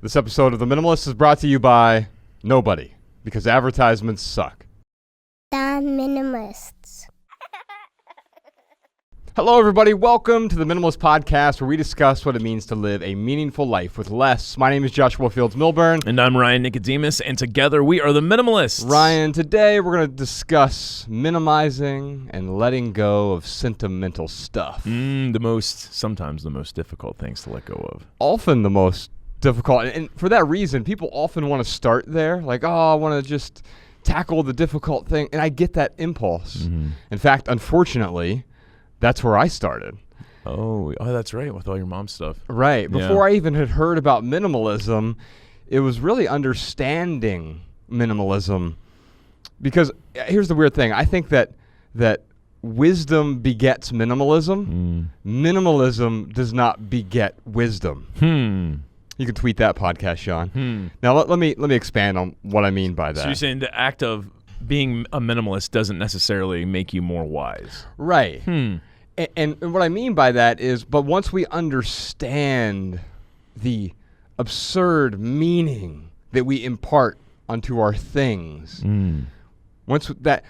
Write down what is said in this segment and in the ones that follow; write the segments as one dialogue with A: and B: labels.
A: This episode of The Minimalists is brought to you by nobody, because advertisements suck.
B: The Minimalists.
A: Hello, everybody. Welcome to the Minimalist Podcast, where we discuss what it means to live a meaningful life with less. My name is Joshua Fields-Milburn.
C: And I'm Ryan Nicodemus, and together we are the Minimalists.
A: Ryan, today we're going to discuss minimizing and letting go of sentimental stuff.
C: Sometimes the most difficult things to let go of.
A: Often the most difficult. And for that reason, people often want to start there. Like, I want to just tackle the difficult thing. And I get that impulse. Mm-hmm. In fact, unfortunately, that's where I started.
C: Oh, that's right, with all your mom stuff.
A: Right. Before I even had heard about minimalism, it was really understanding minimalism. Because here's the weird thing. I think that wisdom begets minimalism. Minimalism does not beget wisdom. You can tweet that podcast, Sean. Now, let me expand on what I mean by that.
C: So you're saying the act of being a minimalist doesn't necessarily make you more wise.
A: Right. And what I mean by that is, but once we understand the absurd meaning that we impart onto our things, once that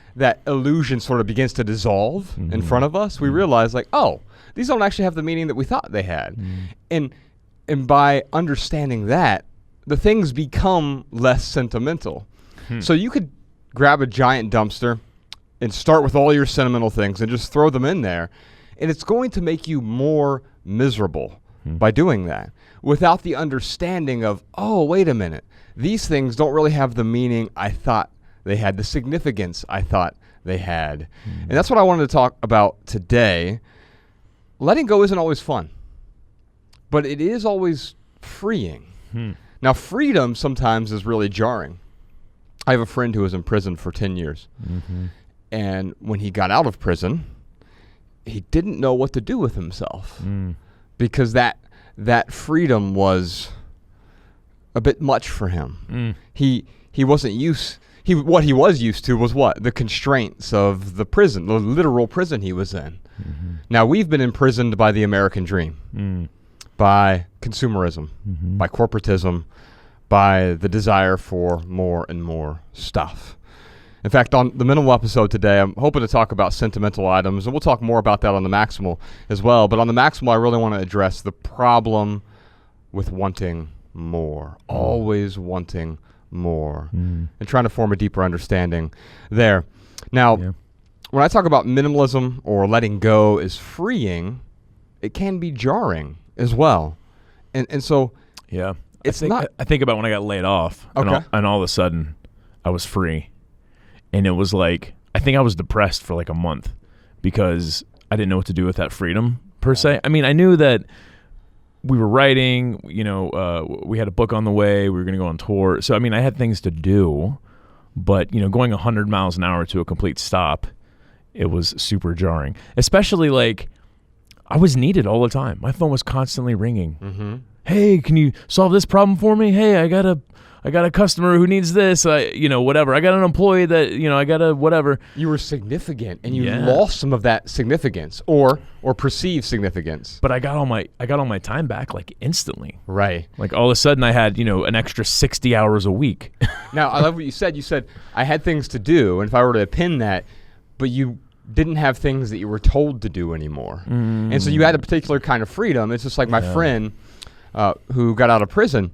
A: illusion sort of begins to dissolve in front of us, we realize, like, oh, these don't actually have the meaning that we thought they had. And by understanding that, the things become less sentimental. So you could grab a giant dumpster and start with all your sentimental things and just throw them in there. And it's going to make you more miserable by doing that, without the understanding of, oh, wait a minute, these things don't really have the meaning I thought they had, the significance I thought they had. And that's what I wanted to talk about today. Letting go isn't always fun, but it is always freeing. Now, freedom sometimes is really jarring. I have a friend who was in prison for 10 years. And when he got out of prison, he didn't know what to do with himself because that freedom was a bit much for him. He wasn't used. What he was used to was what? The constraints of the prison, the literal prison he was in. Now, we've been imprisoned by the American dream, by consumerism, by corporatism, by the desire for more and more stuff. In fact, on the Minimal episode today, I'm hoping to talk about sentimental items, and we'll talk more about that on the Maximal as well. But on the Maximal, I really want to address the problem with wanting more, always wanting more, and trying to form a deeper understanding there. Now, when I talk about minimalism or letting go is freeing, it can be jarring as well. And so I think about when I got laid off, and all of a sudden I was free. And it was like, I think I was depressed for like a month because I didn't know what to do with that freedom per se. I mean, I knew that we were writing, we had a book on the way, we were going to go on tour. So, I mean, I had things to do, but, going 100 miles an hour to a complete stop, it was super jarring. Especially like, I was needed all the time. My phone was constantly ringing. Hey, can you solve this problem for me? Hey, I got a customer who needs this, whatever. I got an employee that, I got a whatever. You were significant, and you lost some of that significance or perceived significance. But I got all my time back like instantly. Right. Like all of a sudden I had, an extra 60 hours a week. Now, I love what you said. You said, I had things to do, and if I were to pin that, but you didn't have things that you were told to do anymore. And so you had a particular kind of freedom. It's just like my friend who got out of prison.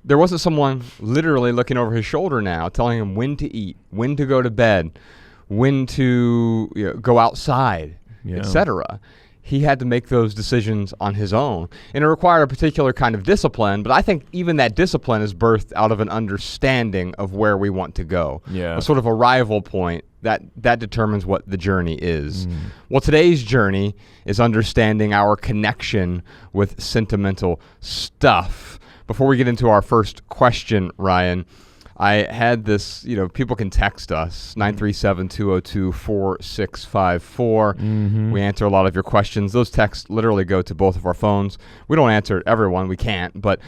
A: There wasn't someone literally looking over his shoulder now telling him when to eat, when to go to bed, when to go outside, etc. He had to make those decisions on his own. And it required a particular kind of discipline, but I think even that discipline is birthed out of an understanding of where we want to go. A sort of arrival point that determines what the journey is. Well, today's journey is understanding our connection with sentimental stuff. Before we get into our first question, Ryan, I had this, people can text us, 937-202-4654. We answer a lot of your questions. Those texts literally go to both of our phones. We don't answer everyone. We can't. But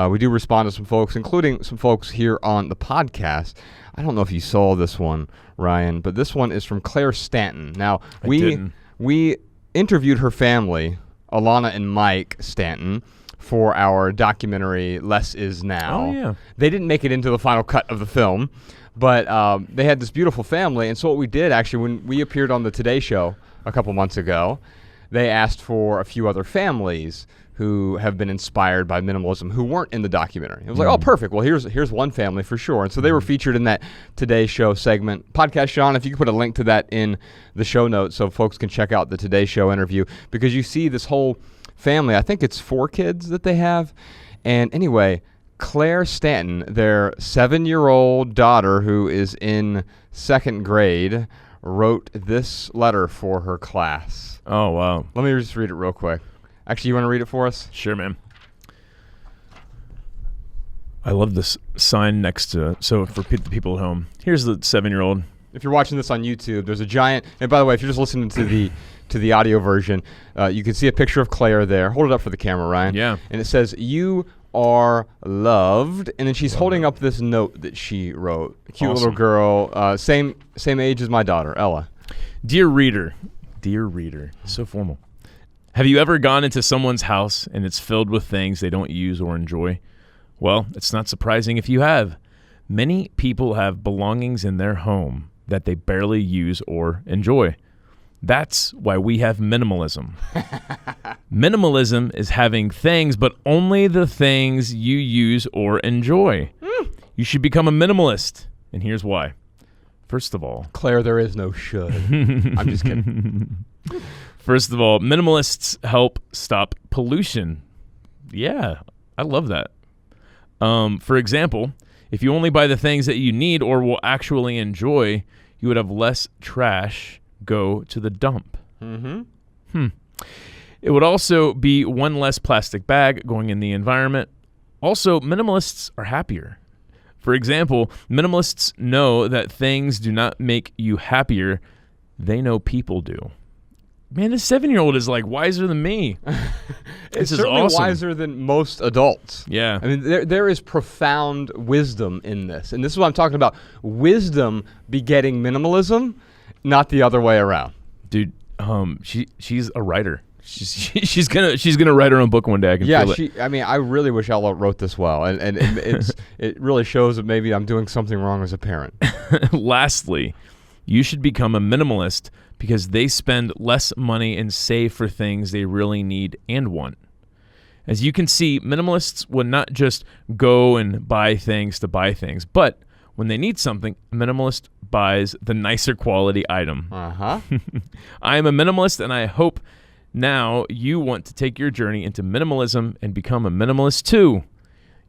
A: we do respond to some folks, including some folks here on the podcast. I don't know if you saw this one, Ryan, but this one is from Claire Stanton. Now, we interviewed her family, Alana and Mike Stanton, for our documentary Less Is Now.
C: Oh, yeah.
A: They didn't make it into the final cut of the film, but they had this beautiful family. And so what we did, actually, when we appeared on the Today Show a couple months ago, they asked for a few other families who have been inspired by minimalism who weren't in the documentary. It was like, oh, perfect. Well, here's one family for sure. And so they were featured in that Today Show segment. Podcast, Sean, if you could put a link to that in the show notes so folks can check out the Today Show interview, because you see this whole family. I think it's 4 kids that they have. And anyway, Claire Stanton, their 7-year-old daughter who is in 2nd grade, wrote this letter for her class.
C: Oh, wow.
A: Let me just read it real quick. Actually, you want to read it for us?
C: Sure, man. I love this sign next to, so for the people at home, here's the 7-year-old.
A: If you're watching this on YouTube, there's a giant, and by the way, if you're just listening to the audio version, you can see a picture of Claire there. Hold it up for the camera, Ryan.
C: Yeah.
A: And it says, "You are loved," and then she's holding up this note that she wrote. A cute little girl, same age as my daughter, Ella.
C: Dear reader, so formal. Have you ever gone into someone's house and it's filled with things they don't use or enjoy? Well, it's not surprising if you have. Many people have belongings in their home that they barely use or enjoy. That's why we have minimalism. Minimalism is having things, but only the things you use or enjoy. You should become a minimalist, and here's why. First of all,
A: Claire, there is no should. I'm just kidding.
C: First of all, minimalists help stop pollution. Yeah, I love that. For example, if you only buy the things that you need or will actually enjoy, you would have less trash go to the dump. It would also be one less plastic bag going in the environment. Also, minimalists are happier. For example, minimalists know that things do not make you happier. They know people do. Man, this 7-year-old is like wiser than me.
A: It's certainly
C: awesome.
A: wiser than most adults.
C: Yeah.
A: I mean, there is profound wisdom in this. And this is what I'm talking about. Wisdom begetting minimalism, not the other way around.
C: Dude, she's a writer. She's gonna write her own book one day. I can feel it.
A: I mean, I really wish Ella wrote this well, and it really shows that maybe I'm doing something wrong as a parent.
C: Lastly, you should become a minimalist because they spend less money and save for things they really need and want. As you can see, minimalists would not just go and buy things to buy things, but when they need something, a minimalist buys the nicer quality item. I am a minimalist, and I hope now you want to take your journey into minimalism and become a minimalist too.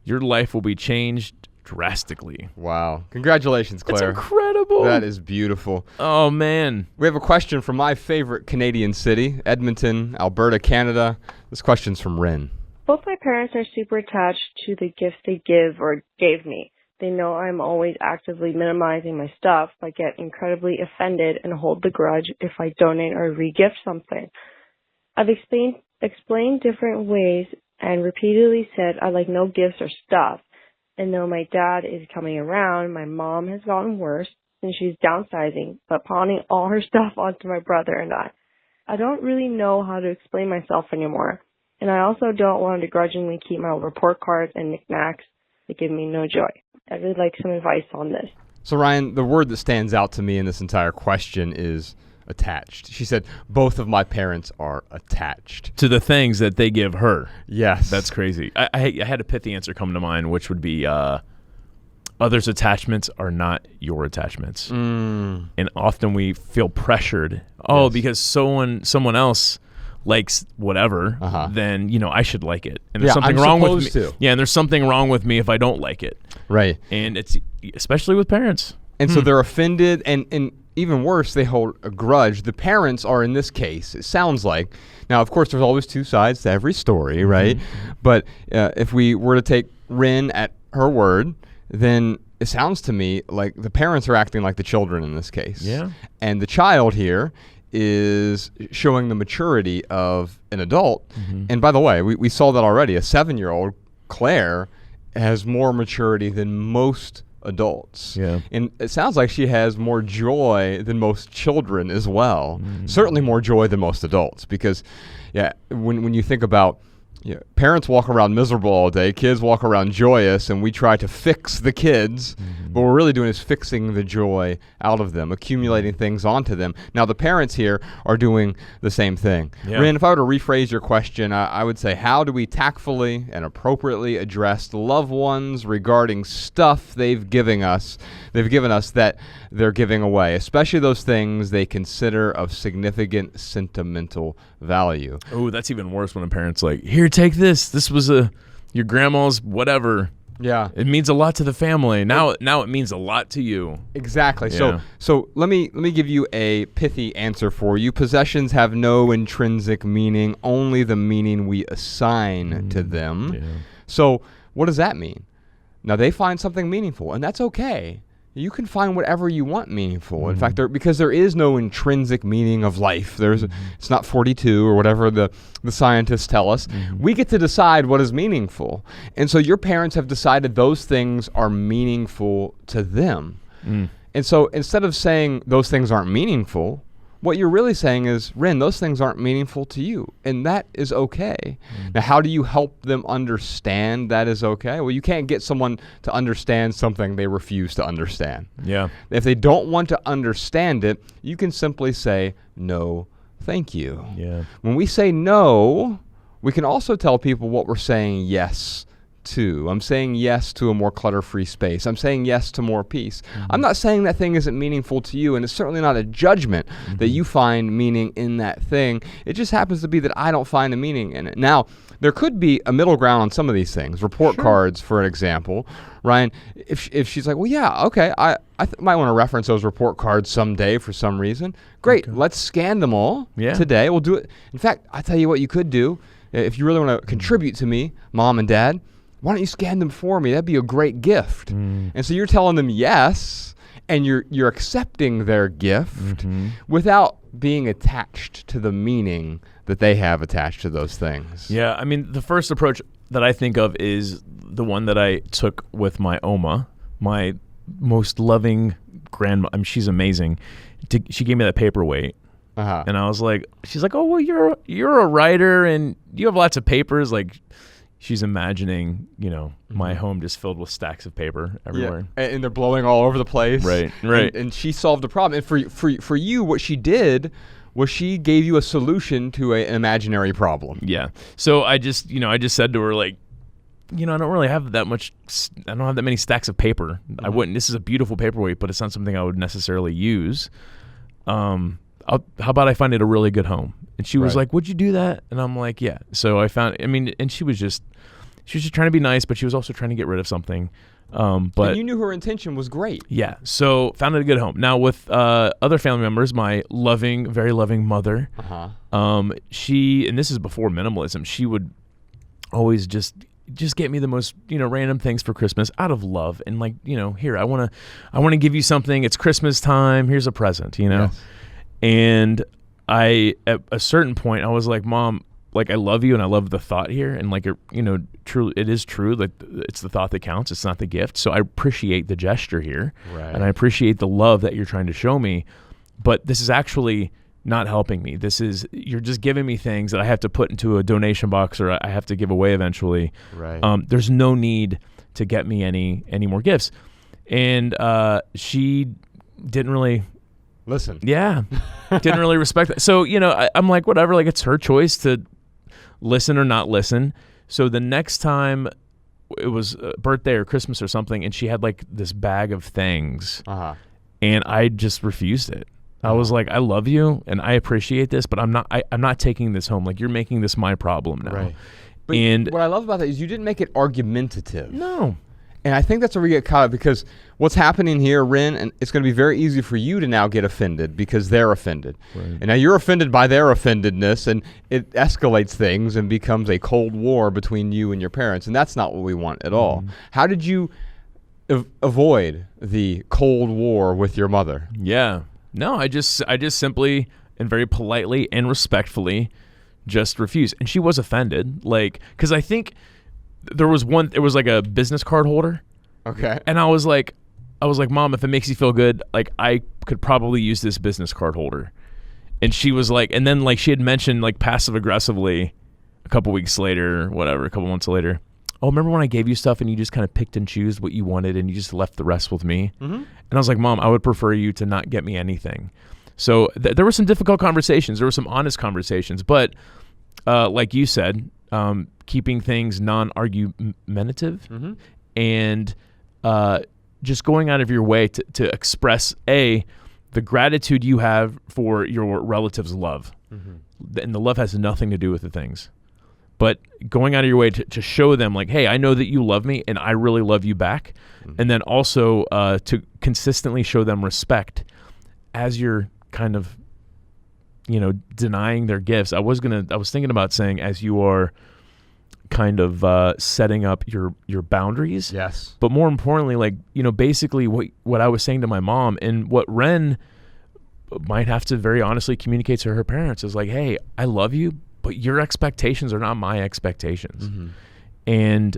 C: Your life will be changed drastically.
A: Wow. Congratulations, Claire.
C: That's incredible.
A: That is beautiful.
C: Oh, man.
A: We have a question from my favorite Canadian city, Edmonton, Alberta, Canada. This question's from Rin.
D: Both my parents are super attached to the gifts they give or gave me. They know I'm always actively minimizing my stuff, but get incredibly offended and hold the grudge if I donate or re-gift something. I've explained different ways and repeatedly said I like no gifts or stuff. And though my dad is coming around, my mom has gotten worse and she's downsizing, but pawning all her stuff onto my brother and I. I don't really know how to explain myself anymore. And I also don't want to begrudgingly keep my old report cards and knickknacks that give me no joy. I'd really like some advice on this.
A: So, Ryan, the word that stands out to me in this entire question is attached. She said, both of my parents are attached
C: to the things that they give her.
A: Yes.
C: That's crazy. I had a pithy answer come to mind, which would be others' attachments are not your attachments. And often we feel pressured. Oh, yes. Because someone else likes whatever, then I should like it. And there's something wrong with me. Yeah, and there's something wrong with me if I don't like it.
A: Right.
C: And it's especially with parents.
A: And so they're offended, and even worse, they hold a grudge. The parents are, in this case, it sounds like. Now, of course, there's always two sides to every story, right? But if we were to take Rin at her word, then it sounds to me like the parents are acting like the children in this case.
C: Yeah.
A: And the child here is showing the maturity of an adult. And by the way, we saw that already. A 7-year-old, Claire, has more maturity than most adults.
C: Yeah.
A: And it sounds like she has more joy than most children as well. Certainly more joy than most adults, because when you think about Yeah, parents walk around miserable all day. Kids walk around joyous, and we try to fix the kids. But what we're really doing is fixing the joy out of them, accumulating things onto them. Now, the parents here are doing the same thing.
C: Yeah.
A: Rin, if I were to rephrase your question, I would say, how do we tactfully and appropriately address loved ones regarding stuff they've given us that they're giving away, especially those things they consider of significant sentimental value?
C: Oh, that's even worse when a parent's like, here, take this. This was your grandma's whatever.
A: Yeah.
C: It means a lot to the family. Now it means a lot to you.
A: Exactly.
C: Yeah.
A: So let me give you a pithy answer for you. Possessions have no intrinsic meaning, only the meaning we assign to them.
C: Yeah.
A: So what does that mean? Now, they find something meaningful, and that's okay. You can find whatever you want meaningful. In fact, because there is no intrinsic meaning of life. It's not 42 or whatever the scientists tell us. We get to decide what is meaningful. And so your parents have decided those things are meaningful to them. And so instead of saying those things aren't meaningful, what you're really saying is, Rin, those things aren't meaningful to you, and that is okay. Now, how do you help them understand that is okay? Well, you can't get someone to understand something they refuse to understand.
C: Yeah.
A: If they don't want to understand it, you can simply say, no, thank you.
C: Yeah.
A: When we say no, we can also tell people what we're saying yes to. I'm saying yes to a more clutter-free space. I'm saying yes to more peace. I'm not saying that thing isn't meaningful to you, and it's certainly not a judgment that you find meaning in that thing. It just happens to be that I don't find a meaning in it. Now, there could be a middle ground on some of these things. Report cards, for an example. Ryan, if she's like, well, yeah, okay, I might want to reference those report cards someday for some reason. Great, let's scan them all today. We'll do it. In fact, I'll tell you what you could do. If you really want to contribute to me, Mom and Dad, why don't you scan them for me? That'd be a great gift. And so you're telling them yes, and you're accepting their gift without being attached to the meaning that they have attached to those things.
C: Yeah, I mean, the first approach that I think of is the one that I took with my Oma, my most loving grandma. I mean, she's amazing. She gave me that paperweight. And I was like, she's like, oh, well, you're a writer and you have lots of papers. Like, she's imagining, my home just filled with stacks of paper everywhere.
A: Yeah. And they're blowing all over the place.
C: Right.
A: And she solved a problem. And for you, what she did was she gave you a solution to an imaginary problem.
C: Yeah. So I just said to her, like, I don't really have that much, I don't have that many stacks of paper. I wouldn't, this is a beautiful paperweight, but it's not something I would necessarily use. How about I find it a really good home? And she was like, would you do that? And I'm like, yeah. So I found, and she was just trying to be nice, but she was also trying to get rid of something. But
A: and you knew her intention was great.
C: Yeah. So found it a good home. Now with other family members, my very loving mother, she, and this is before minimalism, she would always just get me the most, random things for Christmas out of love. And like, here, I want to give you something. It's Christmas time. Here's a present, Yes. And at a certain point, I was like, Mom, like, I love you and I love the thought here. And like, true, it is true that it's the thought that counts. It's not the gift. So I appreciate the gesture here.
A: Right.
C: And I appreciate the love that you're trying to show me. But this is actually not helping me. You're just giving me things that I have to put into a donation box or I have to give away eventually.
A: Right.
C: There's no need to get me any more gifts. And she didn't really
A: listen.
C: Yeah. Didn't really respect that. So, I'm like, whatever, like it's her choice to listen or not listen. So the next time it was a birthday or Christmas or something, and she had like this bag of things, and I just refused it. I was like, I love you and I appreciate this, but I'm not taking this home. Like, you're making this my problem now.
A: Right. But
C: And
A: what I love about that is you didn't make it argumentative.
C: no.
A: And I think that's where we get caught up, because what's happening here, Rin, and it's going to be very easy for you to now get offended because they're offended.
C: Right.
A: And now you're offended by their offendedness, and it escalates things and becomes a cold war between you and your parents. And that's not what we want at all. How did you avoid the cold war with your mother?
C: Yeah. No, I just simply and very politely and respectfully just refused. And she was offended, like, because I think there was like a business card holder.
A: Okay.
C: And I was like, Mom, if it makes you feel good, like, I could probably use this business card holder. And she was like, and then like she had mentioned like passive aggressively, a couple weeks later, whatever, a couple months later, oh, remember when I gave you stuff and you just kind of picked and chose what you wanted and you just left the rest with me? Mm-hmm. And I was like, Mom, I would prefer you to not get me anything. So there were some difficult conversations. There were some honest conversations. But like you said, keeping things non-argumentative and just going out of your way to express, the gratitude you have for your relatives' love. And the love has nothing to do with the things. But going out of your way to show them, like, hey, I know that you love me and I really love you back. And then also to consistently show them respect as you're kind of, denying their gifts. I was thinking about saying, as you are kind of setting up your boundaries.
A: Yes.
C: But more importantly, like, basically what I was saying to my mom and what Ren might have to very honestly communicate to her parents is like, hey, I love you, but your expectations are not my expectations. And,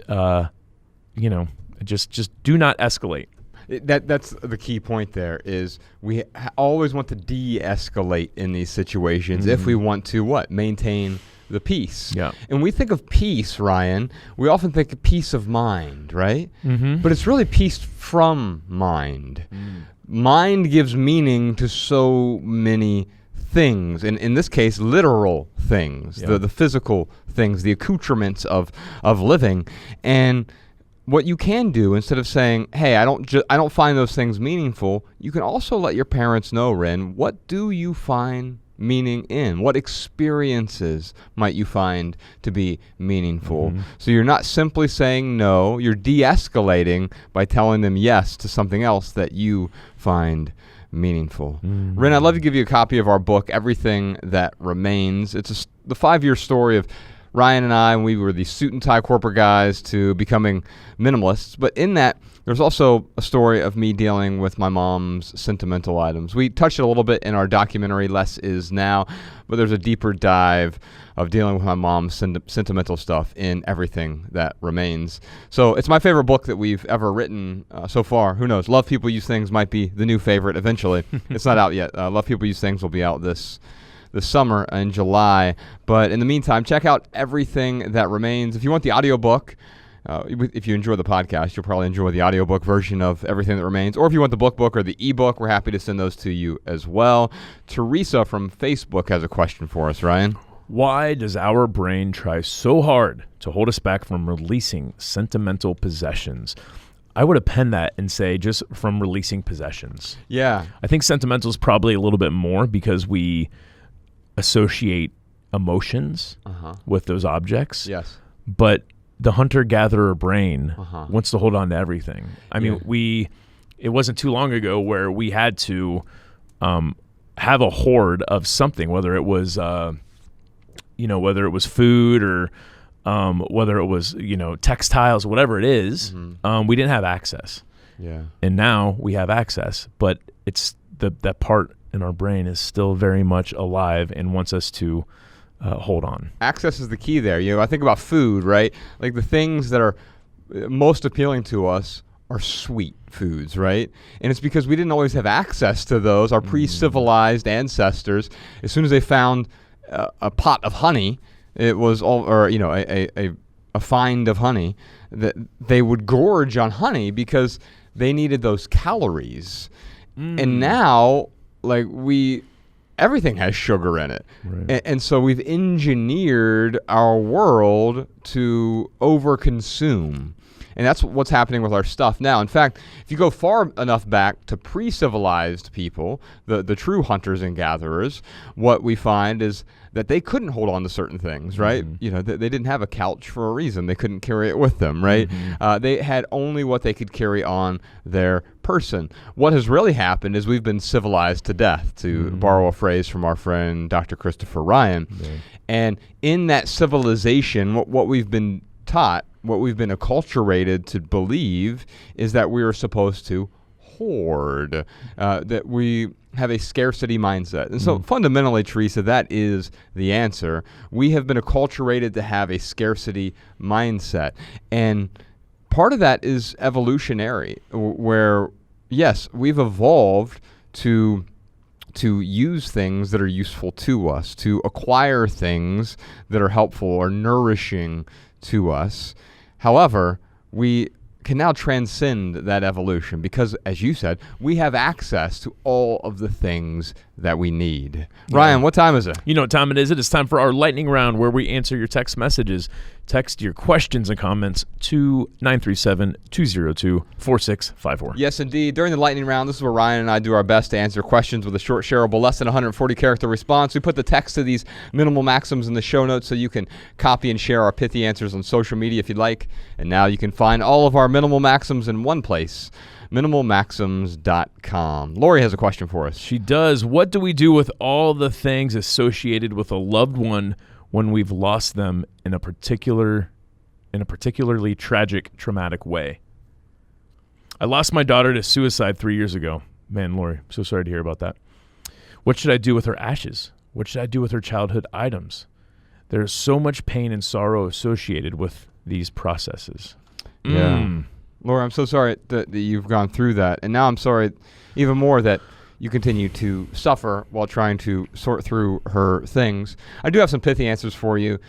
C: just do not escalate.
A: That's the key point there is we always want to de-escalate in these situations if we want to maintain the peace.
C: Yeah.
A: And we think of peace, Ryan, we often think of peace of mind, right? But it's really peace from mind. Mind gives meaning to so many things, and in this case, literal things, the physical things, the accoutrements of living. And what you can do, instead of saying, hey, I don't find those things meaningful, you can also let your parents know, Ren, what do you find meaning in? What experiences might you find to be meaningful? So you're not simply saying no, you're de-escalating by telling them yes to something else that you find meaningful. Ren, I'd love to give you a copy of our book, Everything That Remains. It's the 5-year story of Ryan and I, we were the suit and tie corporate guys to becoming minimalists. But in that, there's also a story of me dealing with my mom's sentimental items. We touched it a little bit in our documentary, Less Is Now, but there's a deeper dive of dealing with my mom's sentimental stuff in Everything That Remains. So it's my favorite book that we've ever written so far. Who knows? Love People Use Things might be the new favorite eventually. It's not out yet. Love People Use Things will be out this summer in July. But in the meantime, check out Everything That Remains. If you want the audiobook, if you enjoy the podcast, you'll probably enjoy the audiobook version of Everything That Remains. Or if you want the book or the ebook, we're happy to send those to you as well. Teresa from Facebook has a question for us, Ryan.
C: Why does our brain try so hard to hold us back from releasing sentimental possessions? I would append that and say just from releasing possessions.
A: Yeah.
C: I think sentimental is probably a little bit more because we associate emotions with those objects.
A: Yes.
C: But the hunter-gatherer brain wants to hold on to everything. I mean, it wasn't too long ago where we had to have a hoard of something, whether it was food or whether it was, textiles, whatever it is, we didn't have access.
A: Yeah.
C: And now we have access, but it's that part in our brain is still very much alive and wants us to hold on. Access
A: is the key there. I think about food, right? Like the things that are most appealing to us are sweet foods, right? And it's because we didn't always have access to those. Our pre-civilized ancestors, as soon as they found a pot of honey, it was all, or a find of honey, that they would gorge on honey because they needed those calories. And now, everything has sugar in it. Right. And so we've engineered our world to overconsume. And that's what's happening with our stuff now. In fact, if you go far enough back to pre-civilized people, the true hunters and gatherers, what we find is that they couldn't hold on to certain things, right? They didn't have a couch for a reason. They couldn't carry it with them, right? They had only what they could carry on their person. What has really happened is we've been civilized to death, to borrow a phrase from our friend Dr. Christopher Ryan. And in that civilization, what we've been taught, what we've been acculturated to believe is that we are supposed to hoard, that we have a scarcity mindset. And so fundamentally, Teresa, that is the answer. We have been acculturated to have a scarcity mindset. And part of that is evolutionary, where, yes, we've evolved to to use things that are useful to us, to acquire things that are helpful or nourishing to us. However, we can now transcend that evolution because, as you said, we have access to all of the things that we need. Yeah. Ryan, what time is it?
C: You know what time it is. It is time for our lightning round where we answer your text messages. Text your questions and comments to 937-202-4654.
A: Yes, indeed. During the lightning round, this is where Ryan and I do our best to answer questions with a short, shareable, less than 140-character response. We put the text to these minimal maxims in the show notes so you can copy and share our pithy answers on social media if you'd like. And now you can find all of our minimal maxims in one place, minimalmaxims.com. Lori has a question for us.
C: She does. What do we do with all the things associated with a loved one when we've lost them in a particularly tragic, traumatic way? I lost my daughter to suicide 3 years ago. Man, Lori, so sorry to hear about that. What should I do with her ashes? What should I do with her childhood items? There's so much pain and sorrow associated with these processes.
A: Yeah. Laura, I'm so sorry that you've gone through that. And now I'm sorry even more that you continue to suffer while trying to sort through her things. I do have some pithy answers for you.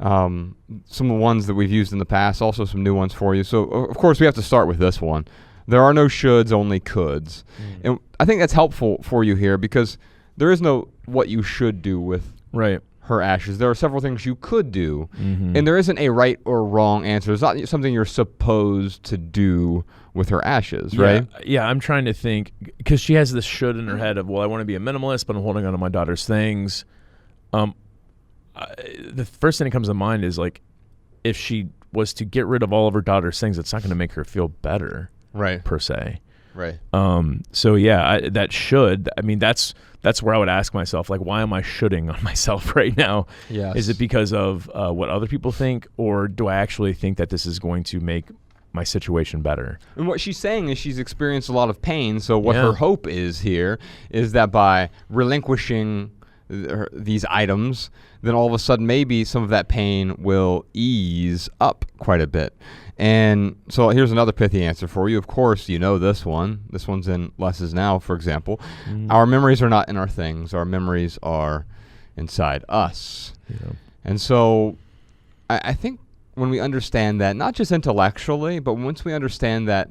A: Some ones that we've used in the past, also some new ones for you. So, of course, we have to start with this one. There are no shoulds, only coulds. And I think that's helpful for you here because there is no what you should do with her ashes. There are several things you could do, and there isn't a right or wrong answer. It's not something you're supposed to do with her ashes, right?
C: Yeah, I'm trying to think, because she has this should in her head of, well, I want to be a minimalist, but I'm holding on to my daughter's things. The first thing that comes to mind is, like, if she was to get rid of all of her daughter's things, it's not going to make her feel better, per se.
A: Right.
C: So yeah, that should. I mean, that's where I would ask myself, like, why am I shoulding on myself right now?
A: Yes.
C: Is it because of what other people think, or do I actually think that this is going to make my situation better?
A: And what she's saying is she's experienced a lot of pain. So what her hope is here is that by relinquishing these items, then all of a sudden maybe some of that pain will ease up quite a bit. And so here's another pithy answer for you. Of course, you know this one. This one's in Less Is Now, for example. Our memories are not in our things. Our memories are inside us. Yeah. And so I think when we understand that, not just intellectually, but once we understand that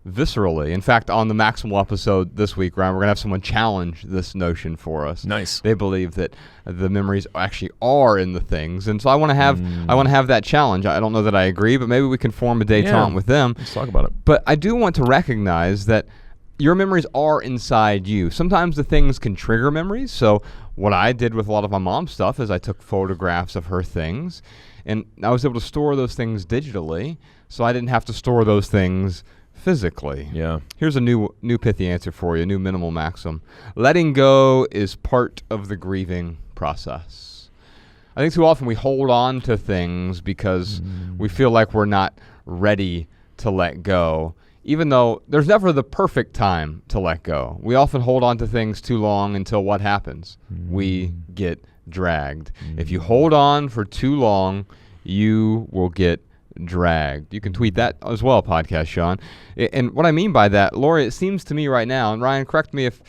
A: viscerally. In fact, on the Maximal episode this week, Ryan, we're going to have someone challenge this notion for us.
C: Nice.
A: They believe that the memories actually are in the things. And so I want to have that challenge. I don't know that I agree, but maybe we can form a détente with them.
C: Let's talk about it.
A: But I do want to recognize that your memories are inside you. Sometimes the things can trigger memories. So what I did with a lot of my mom's stuff is I took photographs of her things, and I was able to store those things digitally, so I didn't have to store those things physically.
C: Yeah.
A: Here's a new pithy answer for you, a new minimal maxim. Letting go is part of the grieving process. I think too often we hold on to things because we feel like we're not ready to let go, even though there's never the perfect time to let go. We often hold on to things too long until what happens? We get dragged. If you hold on for too long, you will get dragged. You can tweet that as well, Podcast Sean. And what I mean by that, Lori, it seems to me right now, and Ryan, correct me if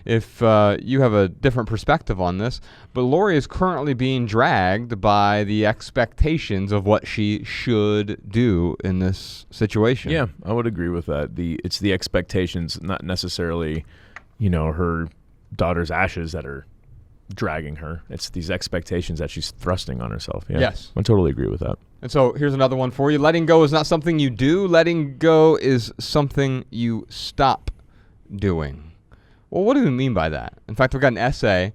A: you have a different perspective on this, but Lori is currently being dragged by the expectations of what she should do in this situation.
C: Yeah, I would agree with that. It's the expectations, not necessarily, her daughter's ashes that are dragging her. It's these expectations that she's thrusting on herself. Yeah.
A: Yes.
C: I totally agree with that.
A: And so here's another one for you. Letting go is not something you do. Letting go is something you stop doing. Well, what do we mean by that? In fact, we've got an essay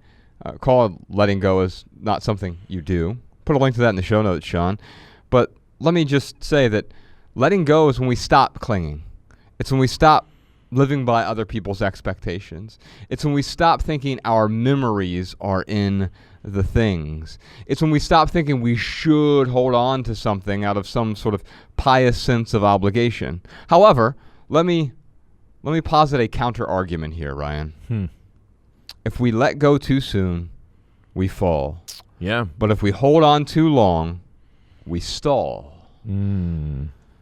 A: called Letting Go is Not Something You Do. Put a link to that in the show notes, Sean. But let me just say that letting go is when we stop clinging. It's when we stop living by other people's expectations. It's when we stop thinking our memories are in the things. It's when we stop thinking we should hold on to something out of some sort of pious sense of obligation. However, let me posit a counter argument here, Ryan. If we let go too soon, we fall.
C: Yeah.
A: But if we hold on too long, we stall.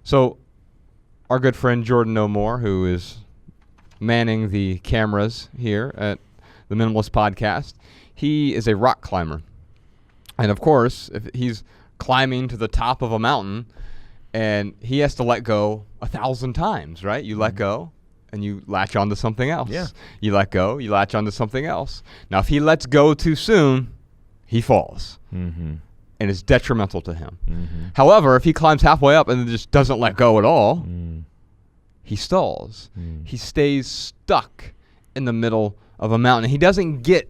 A: So our good friend Jordan No More, who is manning the cameras here at the Minimalist podcast. He is a rock climber. And of course, if he's climbing to the top of a mountain and he has to let go 1,000 times, right? You let go and you latch onto something else.
C: Yeah.
A: You let go, you latch onto something else. Now, if he lets go too soon, he falls.
C: Mm-hmm.
A: And it's detrimental to him.
C: Mm-hmm.
A: However, if he climbs halfway up and then just doesn't let go at all, he stalls. He stays stuck in the middle of a mountain. He doesn't get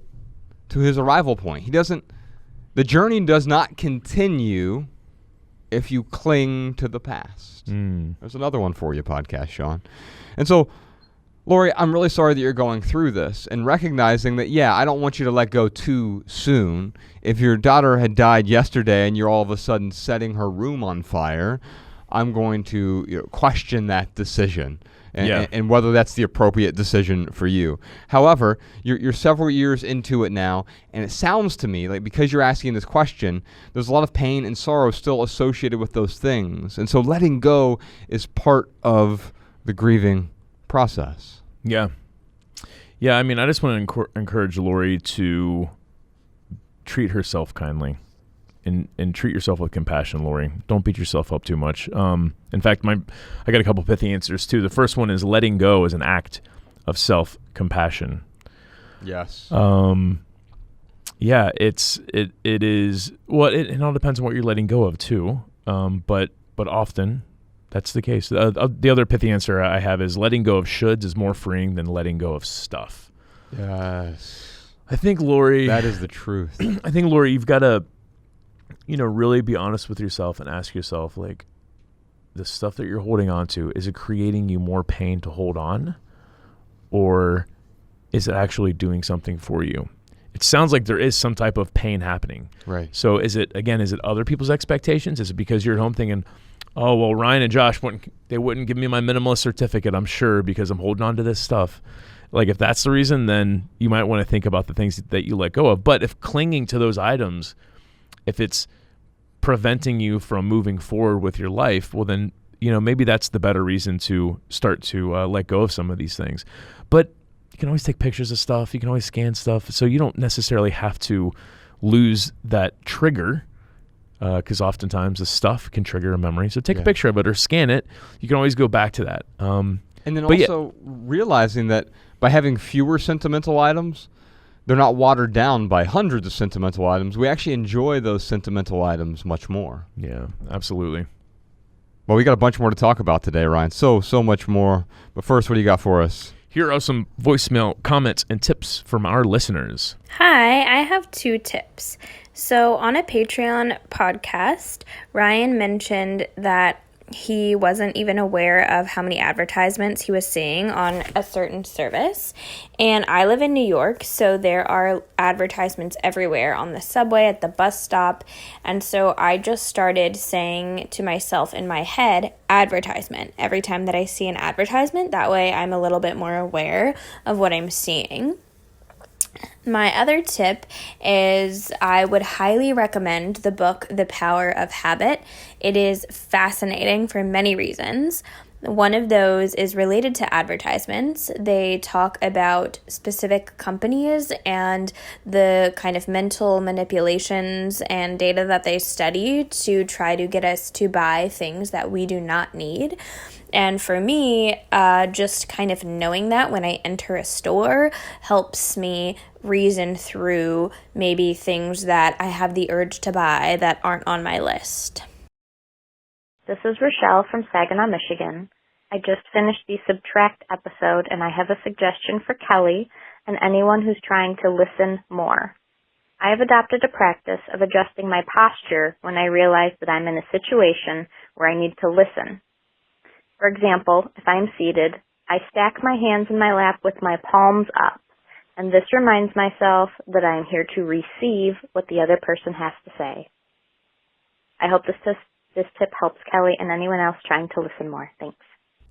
A: to his arrival point. The journey does not continue if you cling to the past. There's another one for you, podcast, Sean. And so, Lori, I'm really sorry that you're going through this and recognizing that, yeah, I don't want you to let go too soon. If your daughter had died yesterday and you're all of a sudden setting her room on fire, I'm going to question that decision and whether that's the appropriate decision for you. However, you're several years into it now, and it sounds to me like because you're asking this question, there's a lot of pain and sorrow still associated with those things. And so letting go is part of the grieving process.
C: Yeah. Yeah, I mean, I just want to encourage Lori to treat herself kindly and treat yourself with compassion, Lori. Don't beat yourself up too much. In fact, I got a couple pithy answers too. The first one is letting go is an act of self-compassion.
A: Yes.
C: Yeah, it is. Well, it all depends on what you're letting go of too. But often that's the case. The other pithy answer I have is letting go of shoulds is more freeing than letting go of stuff.
A: Yes.
C: I think, Lori,
A: that is the truth.
C: I think, Lori, you've got to, really be honest with yourself and ask yourself, like, the stuff that you're holding on to, is it creating you more pain to hold on? Or is it actually doing something for you? It sounds like there is some type of pain happening.
A: Right.
C: So is it other people's expectations? Is it because you're at home thinking, oh, well, Ryan and Josh wouldn't give me my minimalist certificate, I'm sure, because I'm holding on to this stuff. Like, if that's the reason, then you might want to think about the things that you let go of. But if clinging to those items, if it's preventing you from moving forward with your life, well, then, maybe that's the better reason to start to let go of some of these things. But you can always take pictures of stuff. You can always scan stuff. So you don't necessarily have to lose that trigger, because oftentimes the stuff can trigger a memory. So take a picture of it or scan it. You can always go back to that.
A: And then also realizing that by having fewer sentimental items, they're not watered down by hundreds of sentimental items. We actually enjoy those sentimental items much more.
C: Yeah, absolutely.
A: Well, we got a bunch more to talk about today, Ryan. So much more. But first, what do you got for us?
C: Here are some voicemail comments and tips from our listeners.
E: Hi, I have 2 tips. So on a Patreon podcast, Ryan mentioned that he wasn't even aware of how many advertisements he was seeing on a certain service. And I live in New York, so there are advertisements everywhere, on the subway, at the bus stop. And so I just started saying to myself in my head, advertisement, every time that I see an advertisement. That way I'm a little bit more aware of what I'm seeing. My other tip is I would highly recommend the book, The Power of Habit. It is fascinating for many reasons. One of those is related to advertisements. They talk about specific companies and the kind of mental manipulations and data that they study to try to get us to buy things that we do not need. And for me, just kind of knowing that when I enter a store helps me reason through maybe things that I have the urge to buy that aren't on my list.
F: This is Rochelle from Saginaw, Michigan. I just finished the Subtract episode, and I have a suggestion for Kelly and anyone who's trying to listen more. I have adopted a practice of adjusting my posture when I realize that I'm in a situation where I need to listen. For example, if I'm seated, I stack my hands in my lap with my palms up, and this reminds myself that I am here to receive what the other person has to say. I hope this tip helps Kelly and anyone else trying to listen more. Thanks.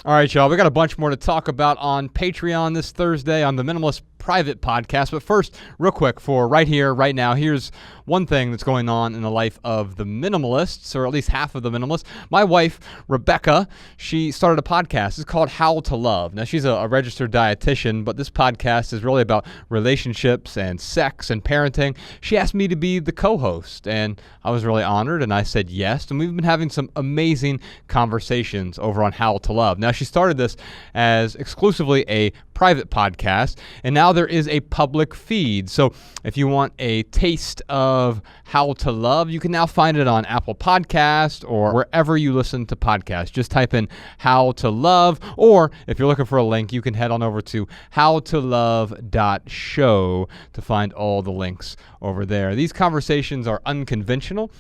A: All right, y'all. We got a bunch more to talk about on Patreon this Thursday on the Minimalist private podcast. But first, real quick, for right here, right now, here's one thing that's going on in the life of the Minimalists, or at least half of the Minimalists. My wife, Rebecca, she started a podcast. It's called How to Love. Now, she's a registered dietitian, but this podcast is really about relationships and sex and parenting. She asked me to be the co-host, and I was really honored, and I said yes. And we've been having some amazing conversations over on How to Love. Now, she started this as exclusively a private podcast, and now there is a public feed. So if you want a taste of How to Love, you can now find it on Apple Podcast or wherever you listen to podcasts. Just type in How to Love, or if you're looking for a link, you can head on over to howtolove.show to find all the links over there. These conversations are unconventional,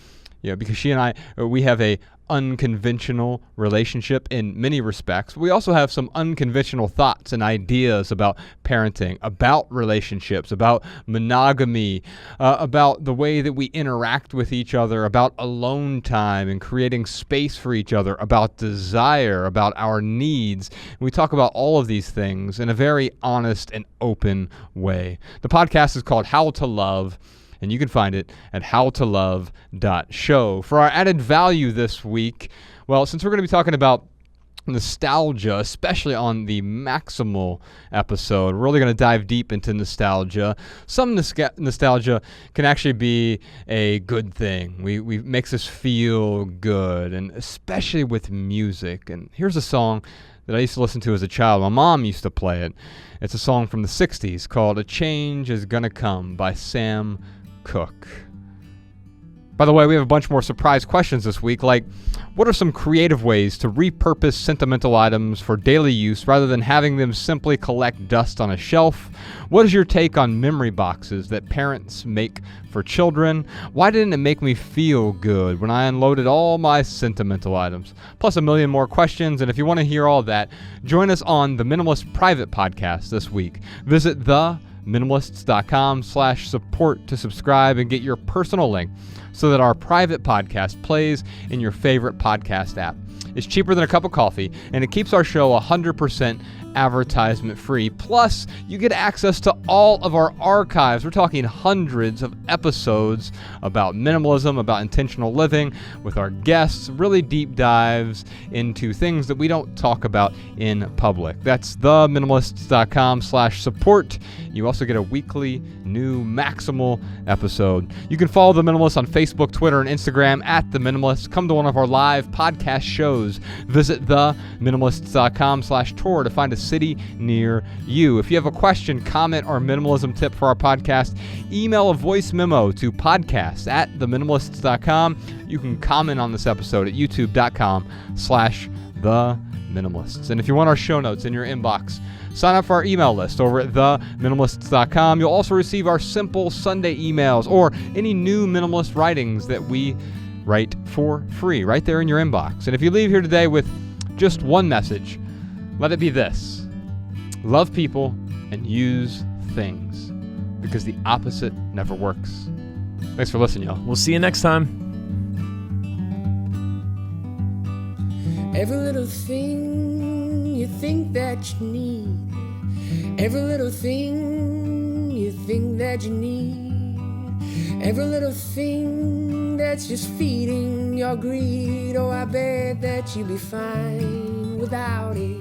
A: because she and I, we have a unconventional relationship in many respects. We also have some unconventional thoughts and ideas about parenting, about relationships, about monogamy, about the way that we interact with each other, about alone time and creating space for each other, about desire, about our needs. And we talk about all of these things in a very honest and open way. The podcast is called How to Love, and you can find it at howtolove.show. For our added value this week, well, since we're going to be talking about nostalgia, especially on the Maximal episode, we're really going to dive deep into nostalgia. Some nostalgia can actually be a good thing. We makes us feel good, and especially with music. And here's a song that I used to listen to as a child. My mom used to play it. It's a song from the 60s called A Change Is Gonna Come by Sam Cooke. By the way, we have a bunch more surprise questions this week, like what are some creative ways to repurpose sentimental items for daily use rather than having them simply collect dust on a shelf? What is your take on memory boxes that parents make for children? Why didn't it make me feel good when I unloaded all my sentimental items? Plus a million more questions, and if you want to hear all that, join us on the Minimalist Private Podcast this week. Visit theminimalists.com/support to subscribe and get your personal link so that our private podcast plays in your favorite podcast app. It's cheaper than a cup of coffee, and it keeps our show 100% advertisement free. Plus, you get access to all of our archives. We're talking hundreds of episodes about minimalism, about intentional living with our guests, really deep dives into things that we don't talk about in public. That's theminimalists.com/support. You also get a weekly new Maximal episode. You can follow The Minimalists on Facebook, Twitter, and Instagram at The Minimalists. Come to one of our live podcast shows. Visit theminimalists.com/tour to find a city near you. If you have a question, comment, or minimalism tip for our podcast, email a voice memo to podcast@theminimalists.com. You can comment on this episode at youtube.com/theminimalists. And if you want our show notes in your inbox, sign up for our email list over at theminimalists.com. You'll also receive our simple Sunday emails or any new minimalist writings that we write for free right there in your inbox. And if you leave here today with just one message, let it be this: love people and use things, because the opposite never works. Thanks for listening, y'all.
C: We'll see you next time.
G: Every little thing you think that you need, every little thing you think that you need, every little thing that's just feeding your greed. Oh, I bet that you'll be fine without it.